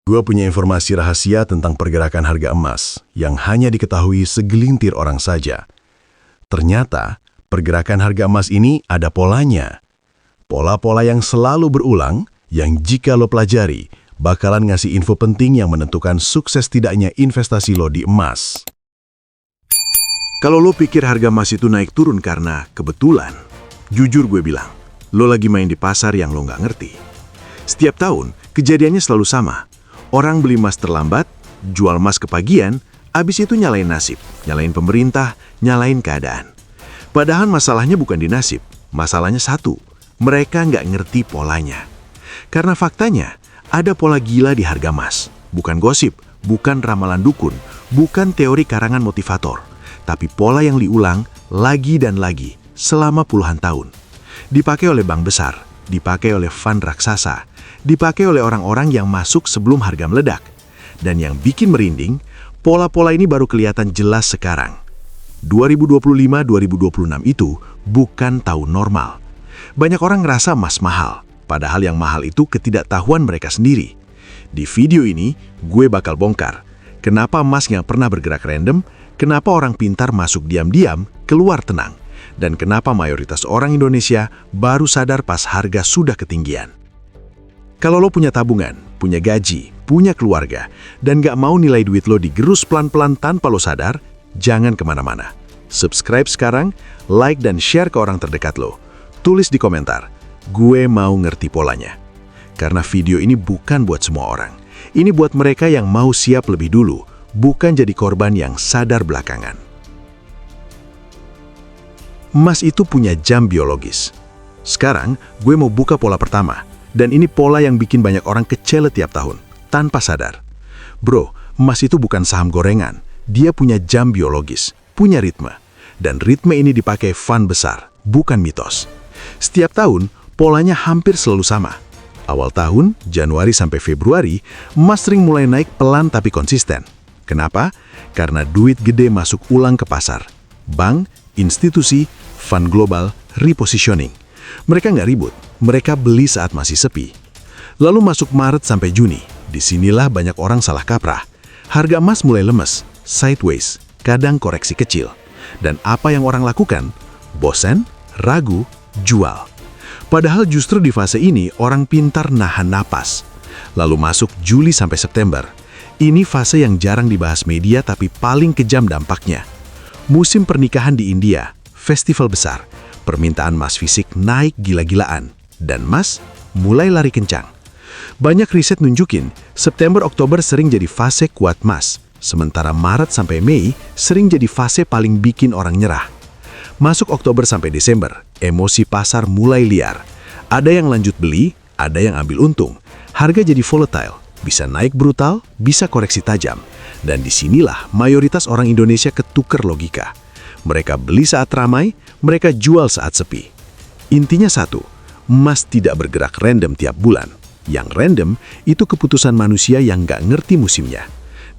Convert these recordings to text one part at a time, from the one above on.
Gue punya informasi rahasia tentang pergerakan harga emas yang hanya diketahui segelintir orang saja. Ternyata, pergerakan harga emas ini ada polanya. Pola-pola yang selalu berulang, yang jika lo pelajari, bakalan ngasih info penting yang menentukan sukses tidaknya investasi lo di emas. Kalau lo pikir harga emas itu naik turun karena kebetulan, jujur gue bilang, lo lagi main di pasar yang lo nggak ngerti. Setiap tahun, kejadiannya selalu sama. Orang beli emas terlambat, jual emas kepagian, abis itu nyalain nasib, nyalain pemerintah, nyalain keadaan. Padahal masalahnya bukan di nasib, masalahnya satu, mereka nggak ngerti polanya. Karena faktanya, ada pola gila di harga emas. Bukan gosip, bukan ramalan dukun, bukan teori karangan motivator, tapi pola yang diulang lagi dan lagi selama puluhan tahun. Dipakai oleh bank besar, dipakai oleh fund raksasa, dipakai oleh orang-orang yang masuk sebelum harga meledak. Dan yang bikin merinding, pola-pola ini baru kelihatan jelas sekarang. 2025-2026 itu bukan tahun normal. Banyak orang ngerasa emas mahal, padahal yang mahal itu ketidaktahuan mereka sendiri. Di video ini, gue bakal bongkar kenapa emas nggak pernah bergerak random, kenapa orang pintar masuk diam-diam, keluar tenang, dan kenapa mayoritas orang Indonesia baru sadar pas harga sudah ketinggian. Kalau lo punya tabungan, punya gaji, punya keluarga, dan gak mau nilai duit lo digerus pelan-pelan tanpa lo sadar, jangan kemana-mana. Subscribe sekarang, like dan share ke orang terdekat lo. Tulis di komentar, gue mau ngerti polanya. Karena video ini bukan buat semua orang. Ini buat mereka yang mau siap lebih dulu, bukan jadi korban yang sadar belakangan. Emas itu punya jam biologis. Sekarang, gue mau buka pola pertama. Dan ini pola yang bikin banyak orang kecele tiap tahun, tanpa sadar. Bro, emas itu bukan saham gorengan. Dia punya jam biologis, punya ritme. Dan ritme ini dipakai fund besar, bukan mitos. Setiap tahun, polanya hampir selalu sama. Awal tahun, Januari sampai Februari, emas sering mulai naik pelan tapi konsisten. Kenapa? Karena duit gede masuk ulang ke pasar. Bank, institusi, fund global, repositioning. Mereka nggak ribut, mereka beli saat masih sepi. Lalu masuk Maret sampai Juni, disinilah banyak orang salah kaprah. Harga emas mulai lemes, sideways, kadang koreksi kecil. Dan apa yang orang lakukan? Bosan, ragu, jual. Padahal justru di fase ini orang pintar nahan napas. Lalu masuk Juli sampai September. Ini fase yang jarang dibahas media tapi paling kejam dampaknya. Musim pernikahan di India, festival besar. Permintaan emas fisik naik gila-gilaan, dan emas mulai lari kencang. Banyak riset nunjukin, September-Oktober sering jadi fase kuat emas, sementara Maret sampai Mei sering jadi fase paling bikin orang nyerah. Masuk Oktober sampai Desember, emosi pasar mulai liar. Ada yang lanjut beli, ada yang ambil untung. Harga jadi volatile, bisa naik brutal, bisa koreksi tajam. Dan disinilah mayoritas orang Indonesia ketuker logika. Mereka beli saat ramai, mereka jual saat sepi. Intinya satu, emas tidak bergerak random tiap bulan. Yang random itu keputusan manusia yang nggak ngerti musimnya.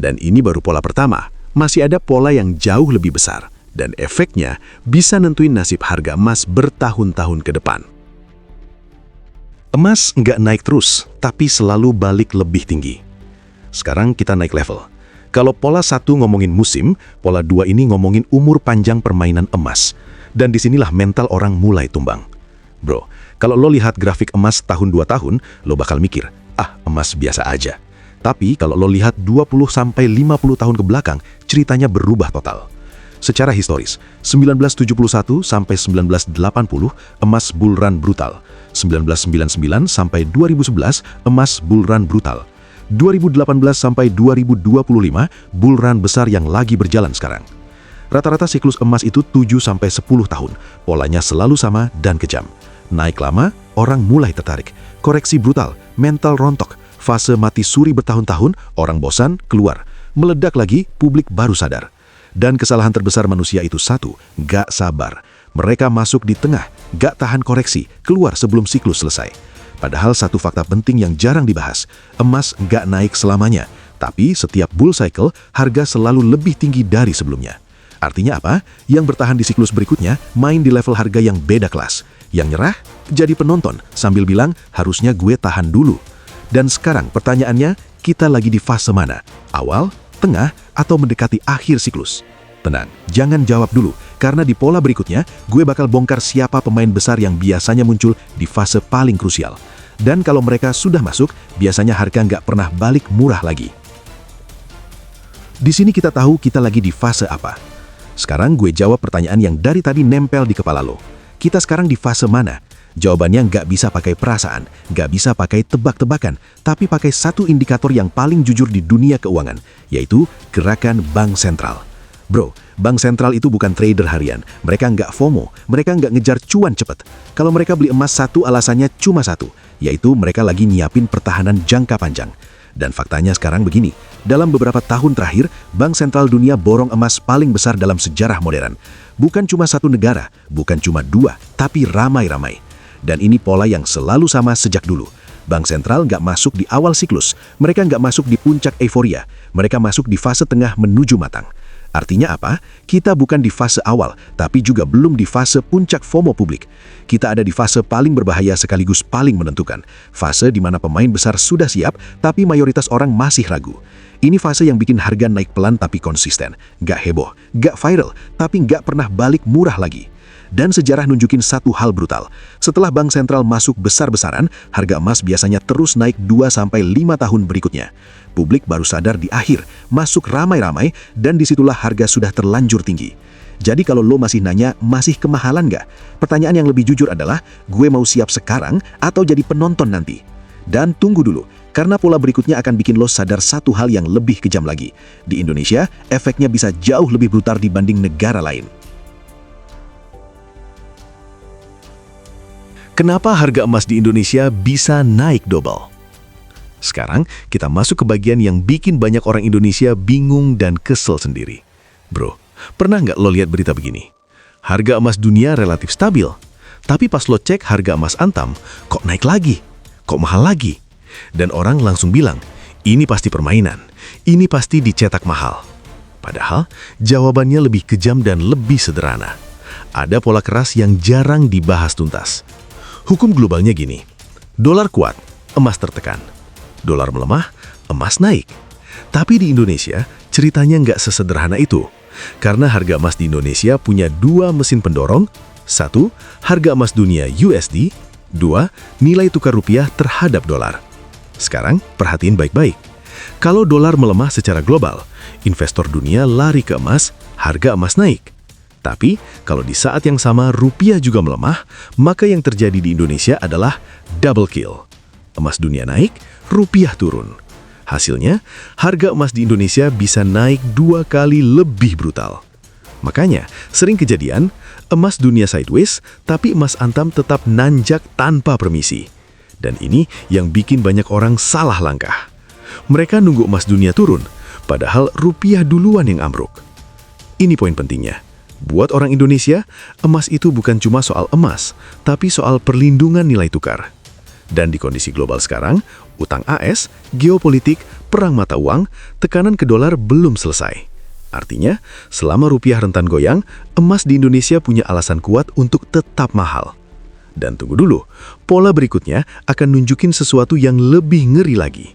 Dan ini baru pola pertama, masih ada pola yang jauh lebih besar. Dan efeknya bisa nentuin nasib harga emas bertahun-tahun ke depan. Emas nggak naik terus, tapi selalu balik lebih tinggi. Sekarang kita naik level. Kalau pola 1 ngomongin musim, pola 2 ini ngomongin umur panjang permainan emas. Dan disinilah mental orang mulai tumbang. Bro, kalau lo lihat grafik emas tahun 2 tahun, lo bakal mikir, emas biasa aja. Tapi kalau lo lihat 20-50 tahun ke belakang, ceritanya berubah total. Secara historis, 1971 sampai 1980, emas bull run brutal. 1999 sampai 2011, emas bull run brutal. 2018 sampai 2025, bull run besar yang lagi berjalan sekarang. Rata-rata siklus emas itu 7-10 tahun, polanya selalu sama dan kejam. Naik lama, orang mulai tertarik. Koreksi brutal, mental rontok, fase mati suri bertahun-tahun, orang bosan, keluar. Meledak lagi, publik baru sadar. Dan kesalahan terbesar manusia itu satu, gak sabar. Mereka masuk di tengah, gak tahan koreksi, keluar sebelum siklus selesai. Padahal satu fakta penting yang jarang dibahas, emas nggak naik selamanya, tapi setiap bull cycle, harga selalu lebih tinggi dari sebelumnya. Artinya apa? Yang bertahan di siklus berikutnya, main di level harga yang beda kelas. Yang nyerah, jadi penonton, sambil bilang, harusnya gue tahan dulu. Dan sekarang pertanyaannya, kita lagi di fase mana? Awal, tengah, atau mendekati akhir siklus? Tenang, jangan jawab dulu, karena di pola berikutnya, gue bakal bongkar siapa pemain besar yang biasanya muncul di fase paling krusial. Dan kalau mereka sudah masuk, biasanya harga nggak pernah balik murah lagi. Di sini kita tahu kita lagi di fase apa. Sekarang gue jawab pertanyaan yang dari tadi nempel di kepala lo. Kita sekarang di fase mana? Jawabannya nggak bisa pakai perasaan, nggak bisa pakai tebak-tebakan, tapi pakai satu indikator yang paling jujur di dunia keuangan, yaitu gerakan bank sentral. Bro, bank sentral itu bukan trader harian. Mereka nggak FOMO, mereka nggak ngejar cuan cepet. Kalau mereka beli emas satu, alasannya cuma satu, yaitu mereka lagi nyiapin pertahanan jangka panjang. Dan faktanya sekarang begini, dalam beberapa tahun terakhir, bank sentral dunia borong emas paling besar dalam sejarah modern. Bukan cuma satu negara, bukan cuma dua, tapi ramai-ramai. Dan ini pola yang selalu sama sejak dulu. Bank sentral nggak masuk di awal siklus, mereka nggak masuk di puncak euforia, mereka masuk di fase tengah menuju matang. Artinya apa? Kita bukan di fase awal, tapi juga belum di fase puncak FOMO publik. Kita ada di fase paling berbahaya sekaligus paling menentukan. Fase di mana pemain besar sudah siap, tapi mayoritas orang masih ragu. Ini fase yang bikin harga naik pelan tapi konsisten. Nggak heboh, nggak viral, tapi nggak pernah balik murah lagi. Dan sejarah nunjukin satu hal brutal. Setelah bank sentral masuk besar-besaran, harga emas biasanya terus naik 2-5 tahun berikutnya. Publik baru sadar di akhir, masuk ramai-ramai, dan disitulah harga sudah terlanjur tinggi. Jadi kalau lo masih nanya, masih kemahalan nggak? Pertanyaan yang lebih jujur adalah, gue mau siap sekarang atau jadi penonton nanti? Dan tunggu dulu, karena pola berikutnya akan bikin lo sadar satu hal yang lebih kejam lagi. Di Indonesia, efeknya bisa jauh lebih brutal dibanding negara lain. Kenapa harga emas di Indonesia bisa naik double? Sekarang kita masuk ke bagian yang bikin banyak orang Indonesia bingung dan kesel sendiri. Bro, pernah nggak lo lihat berita begini? Harga emas dunia relatif stabil, tapi pas lo cek harga emas Antam, kok naik lagi? Kok mahal lagi? Dan orang langsung bilang, ini pasti permainan, ini pasti dicetak mahal. Padahal jawabannya lebih kejam dan lebih sederhana. Ada pola keras yang jarang dibahas tuntas. Hukum globalnya gini, dolar kuat, emas tertekan. Dolar melemah, emas naik. Tapi di Indonesia, ceritanya nggak sesederhana itu. Karena harga emas di Indonesia punya dua mesin pendorong. Satu, harga emas dunia USD. Dua, nilai tukar rupiah terhadap dolar. Sekarang, perhatiin baik-baik. Kalau dolar melemah secara global, investor dunia lari ke emas, harga emas naik. Tapi, kalau di saat yang sama rupiah juga melemah, maka yang terjadi di Indonesia adalah double kill. Emas dunia naik, rupiah turun. Hasilnya, harga emas di Indonesia bisa naik 2 kali lebih brutal. Makanya, sering kejadian, emas dunia sideways, tapi emas Antam tetap nanjak tanpa permisi. Dan ini yang bikin banyak orang salah langkah. Mereka nunggu emas dunia turun, padahal rupiah duluan yang ambruk. Ini poin pentingnya. Buat orang Indonesia, emas itu bukan cuma soal emas, tapi soal perlindungan nilai tukar. Dan di kondisi global sekarang, utang AS, geopolitik, perang mata uang, tekanan ke dolar belum selesai. Artinya, selama rupiah rentan goyang, emas di Indonesia punya alasan kuat untuk tetap mahal. Dan tunggu dulu, pola berikutnya akan nunjukin sesuatu yang lebih ngeri lagi.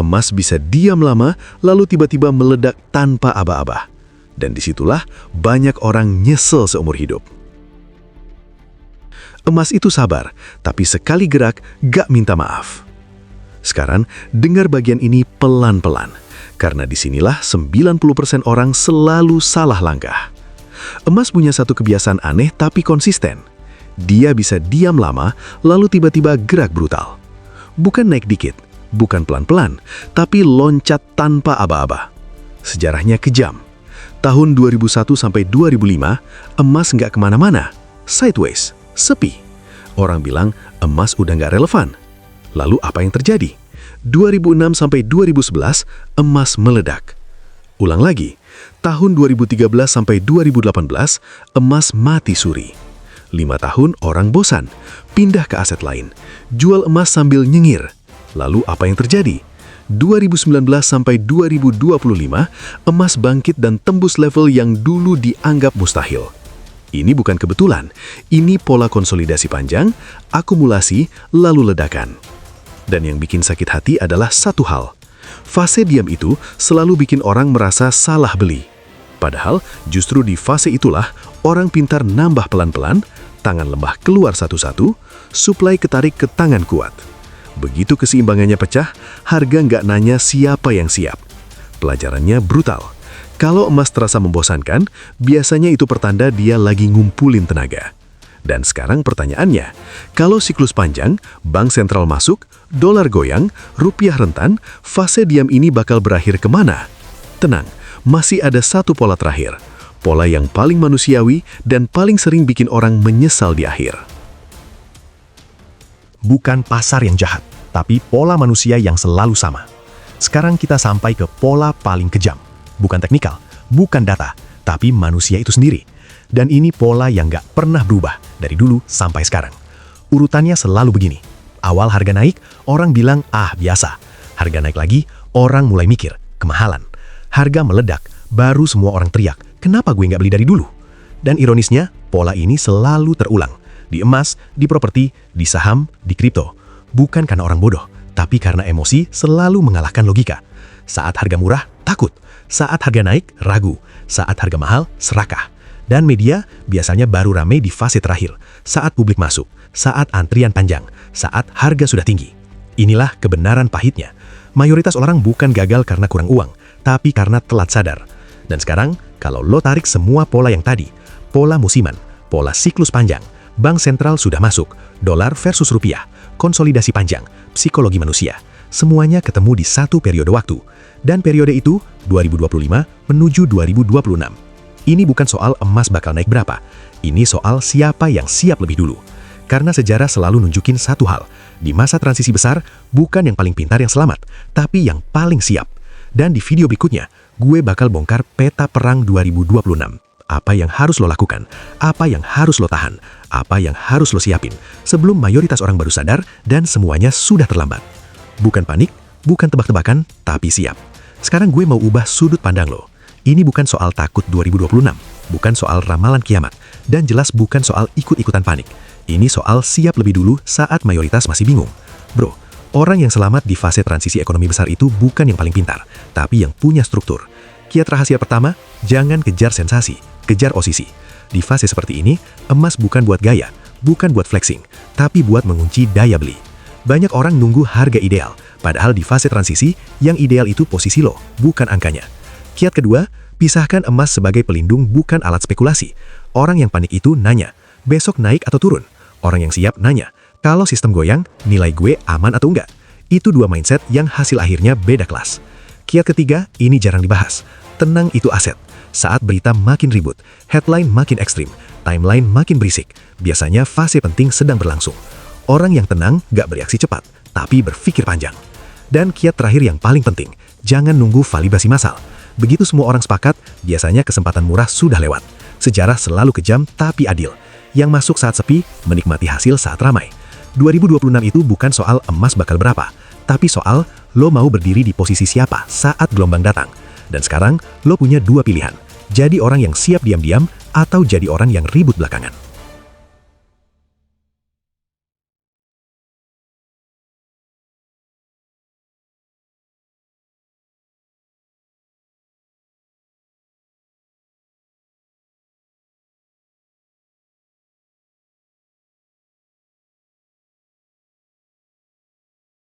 Emas bisa diam lama, lalu tiba-tiba meledak tanpa aba-aba. Dan disitulah banyak orang nyesel seumur hidup. Emas itu sabar, tapi sekali gerak gak minta maaf. Sekarang, dengar bagian ini pelan-pelan, karena disinilah 90% orang selalu salah langkah. Emas punya satu kebiasaan aneh tapi konsisten. Dia bisa diam lama, lalu tiba-tiba gerak brutal. Bukan naik dikit, bukan pelan-pelan, tapi loncat tanpa aba-aba. Sejarahnya kejam. Tahun 2001 sampai 2005, emas nggak kemana-mana, sideways, sepi. Orang bilang emas udah nggak relevan. Lalu apa yang terjadi? 2006 sampai 2011, emas meledak. Ulang lagi, tahun 2013 sampai 2018, emas mati suri. 5 tahun orang bosan, pindah ke aset lain, jual emas sambil nyengir. Lalu apa yang terjadi? 2019 sampai 2025, emas bangkit dan tembus level yang dulu dianggap mustahil. Ini bukan kebetulan, ini pola konsolidasi panjang, akumulasi, lalu ledakan. Dan yang bikin sakit hati adalah satu hal. Fase diam itu selalu bikin orang merasa salah beli. Padahal justru di fase itulah orang pintar nambah pelan-pelan, tangan lemah keluar satu-satu, suplai ketarik ke tangan kuat. Begitu keseimbangannya pecah, harga nggak nanya siapa yang siap. Pelajarannya brutal. Kalau emas terasa membosankan, biasanya itu pertanda dia lagi ngumpulin tenaga. Dan sekarang pertanyaannya, kalau siklus panjang, bank sentral masuk, dolar goyang, rupiah rentan, fase diam ini bakal berakhir kemana? Tenang, masih ada satu pola terakhir. Pola yang paling manusiawi dan paling sering bikin orang menyesal di akhir. Bukan pasar yang jahat, tapi pola manusia yang selalu sama. Sekarang kita sampai ke pola paling kejam. Bukan teknikal, bukan data, tapi manusia itu sendiri. Dan ini pola yang nggak pernah berubah dari dulu sampai sekarang. Urutannya selalu begini. Awal harga naik, orang bilang, ah biasa. Harga naik lagi, orang mulai mikir, kemahalan. Harga meledak, baru semua orang teriak, kenapa gue nggak beli dari dulu? Dan ironisnya, pola ini selalu terulang. Di emas, di properti, di saham, di kripto. Bukan karena orang bodoh, tapi karena emosi selalu mengalahkan logika. Saat harga murah, takut. Saat harga naik, ragu. Saat harga mahal, serakah. Dan media biasanya baru ramai di fase terakhir, saat publik masuk, saat antrian panjang, saat harga sudah tinggi. Inilah kebenaran pahitnya. Mayoritas orang bukan gagal karena kurang uang, tapi karena telat sadar. Dan sekarang, kalau lo tarik semua pola yang tadi, pola musiman, pola siklus panjang, bank sentral sudah masuk, dolar versus rupiah, konsolidasi panjang, psikologi manusia, semuanya ketemu di satu periode waktu. Dan periode itu 2025 menuju 2026. Ini bukan soal emas bakal naik berapa. Ini soal siapa yang siap lebih dulu. Karena sejarah selalu nunjukin satu hal. Di masa transisi besar, bukan yang paling pintar yang selamat, tapi yang paling siap. Dan di video berikutnya, gue bakal bongkar peta perang 2026. Apa yang harus lo lakukan, apa yang harus lo tahan, apa yang harus lo siapin, sebelum mayoritas orang baru sadar dan semuanya sudah terlambat. Bukan panik, bukan tebak-tebakan, tapi siap. Sekarang gue mau ubah sudut pandang lo. Ini bukan soal takut 2026, bukan soal ramalan kiamat, dan jelas bukan soal ikut-ikutan panik. Ini soal siap lebih dulu saat mayoritas masih bingung. Bro, orang yang selamat di fase transisi ekonomi besar itu bukan yang paling pintar, tapi yang punya struktur. Kiat rahasia pertama, jangan kejar sensasi, kejar posisi. Di fase seperti ini, emas bukan buat gaya, bukan buat flexing, tapi buat mengunci daya beli. Banyak orang nunggu harga ideal, padahal di fase transisi, yang ideal itu posisi lo, bukan angkanya. Kiat kedua, pisahkan emas sebagai pelindung bukan alat spekulasi. Orang yang panik itu nanya, besok naik atau turun? Orang yang siap nanya, kalau sistem goyang, nilai gue aman atau enggak? Itu dua mindset yang hasil akhirnya beda kelas. Kiat ketiga, ini jarang dibahas. Tenang itu aset. Saat berita makin ribut, headline makin ekstrim, timeline makin berisik, biasanya fase penting sedang berlangsung. Orang yang tenang gak bereaksi cepat, tapi berpikir panjang. Dan kiat terakhir yang paling penting, jangan nunggu validasi massal. Begitu semua orang sepakat, biasanya kesempatan murah sudah lewat. Sejarah selalu kejam tapi adil. Yang masuk saat sepi, menikmati hasil saat ramai. 2026 itu bukan soal emas bakal berapa, tapi soal lo mau berdiri di posisi siapa saat gelombang datang. Dan sekarang, lo punya dua pilihan. Jadi orang yang siap diam-diam, atau jadi orang yang ribut belakangan.